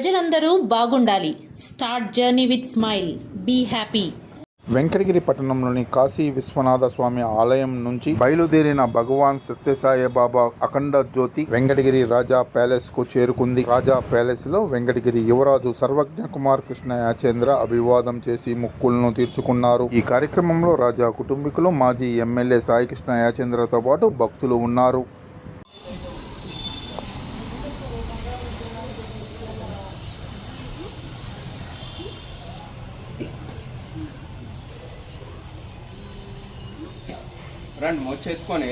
ప్రజలందరూ బాగుండాలి. Start journey with smile. Be happy. Venkatagiri పట్టణంలోని కాశీ విశ్వనాథ స్వామి ఆలయం నుంచి బయలుదేరిన భగవాన్ సత్యసాయి బాబా అఖండ జ్యోతి వెంకటగిరి రాజా ప్యాలెస్ కు చేరుకుంది. రాజా ప్యాలెస్ లో వెంకటగిరి యువరాజు సర్వజ్ఞ కుమార్ కృష్ణ యాచేంద్ర అభివాదం చేసి మొక్కులను తీర్చుకున్నారు. ఈ కార్యక్రమంలో రాజా కుటుంబీకులు, మాజీ ఎమ్మెల్యే సాయికృష్ణ యాచేంద్రతో పాటు భక్తులు ఉన్నారు. రండి మొచ్చెత్తుకొని